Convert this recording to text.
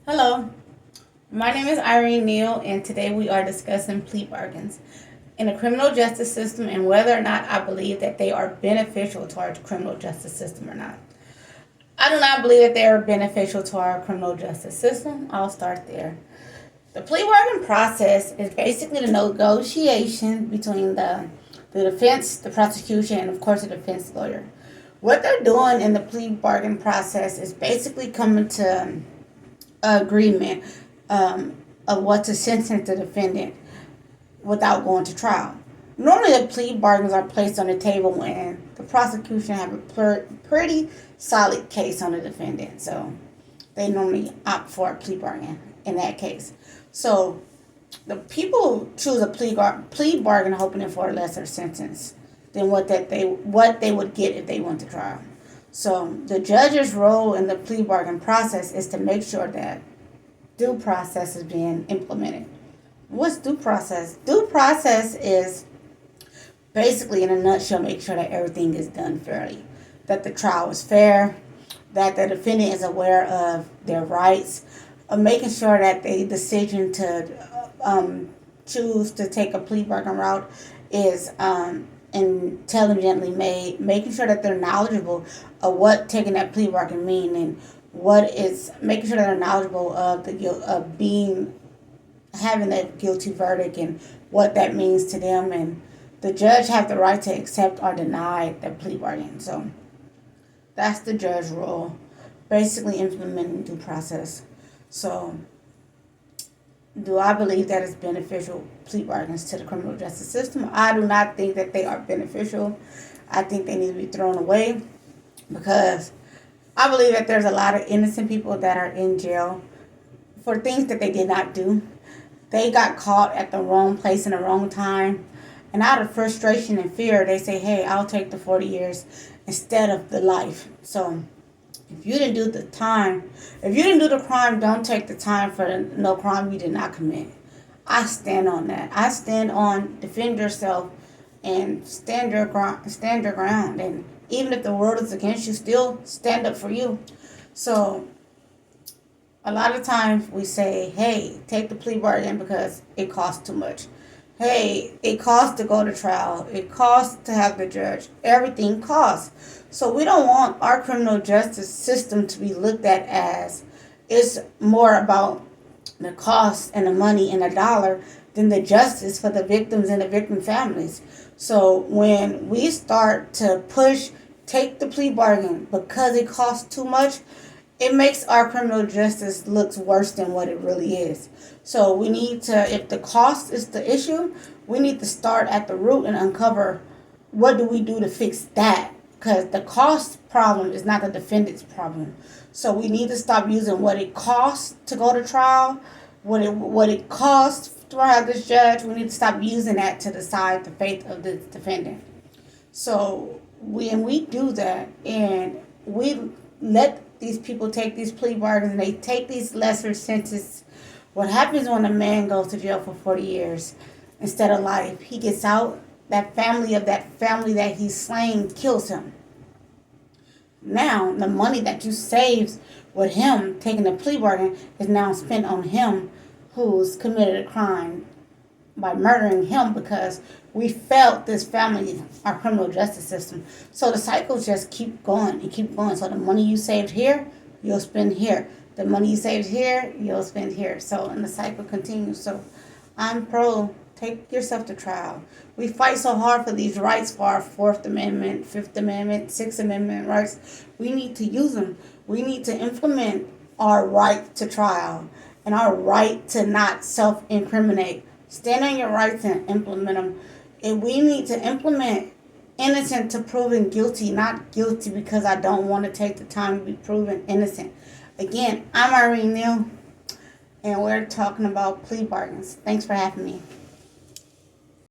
Hello, my name is Irene Neal, and today we are discussing plea bargains in the criminal justice system and whether or not I believe that they are beneficial to our criminal justice system or not. I do not believe that they are beneficial to our criminal justice system. I'll start there. The plea bargain process is basically the negotiation between the defense, the prosecution, and of course the defense lawyer. What they're doing in the plea bargain process is basically coming to agreement of what to sentence the defendant without going to trial. Normally, the plea bargains are placed on the table when the prosecution have a pretty solid case on the defendant, so they normally opt for a plea bargain in that case. So the people choose a plea bargain hoping for a lesser sentence than what they would get if they went to trial. So the judge's role in the plea bargain process is to make sure that due process is being implemented. What's due process? Due process is basically, in a nutshell, make sure that everything is done fairly, that the trial is fair, that the defendant is aware of their rights, making sure that the decision to choose to take a plea bargain route is intelligently made, making sure that they're knowledgeable of what taking that plea bargain mean and what is making sure that they're knowledgeable of the guilt of being having that guilty verdict and what that means to them, and the judge have the right to accept or deny that plea bargain. So that's the judge's role, basically implementing due process. So do I believe that it's beneficial plea bargains to the criminal justice system? I do not think that they are beneficial. I think they need to be thrown away because I believe that there's a lot of innocent people that are in jail for things that they did not do. They got caught at the wrong place in the wrong time. And out of frustration and fear, they say, hey, I'll take the 40 years instead of the life. So if you didn't do the time, if you didn't do the crime, don't take the time for no crime you did not commit. I stand on that. I stand on defend yourself and stand your ground. And even if the world is against you, still stand up for you. So a lot of times we say, hey, take the plea bargain because it costs too much. Hey, it costs to go to trial. It costs to have the judge. Everything costs. So we don't want our criminal justice system to be looked at as it's more about the cost and the money and the dollar than the justice for the victims and the victim families. So when we start to push, take the plea bargain because it costs too much, it makes our criminal justice looks worse than what it really is. So we need to, if the cost is the issue, we need to start at the root and uncover what do we do to fix that. Because the cost problem is not the defendant's problem. So we need to stop using what it costs to go to trial, what it costs to have this judge. We need to stop using that to decide the fate of the defendant. So when we do that and we let these people take these plea bargains and they take these lesser sentences, what happens when a man goes to jail for 40 years instead of life? He gets out, that family that he's slain kills him. Now, the money that you saved with him taking the plea bargain is now spent on him who's committed a crime by murdering him because we failed this family, our criminal justice system. So the cycles just keep going and keep going. So the money you saved here, you'll spend here. The money you saved here, you'll spend here. So, and the cycle continues. So I'm pro, take yourself to trial. We fight so hard for these rights, for our Fourth Amendment, Fifth Amendment, Sixth Amendment rights. We need to use them. We need to implement our right to trial and our right to not self-incriminate. Stand on your rights and implement them. And we need to implement innocent to proven guilty, not guilty because I don't want to take the time to be proven innocent. Again, I'm Irene Neal, and we're talking about plea bargains. Thanks for having me.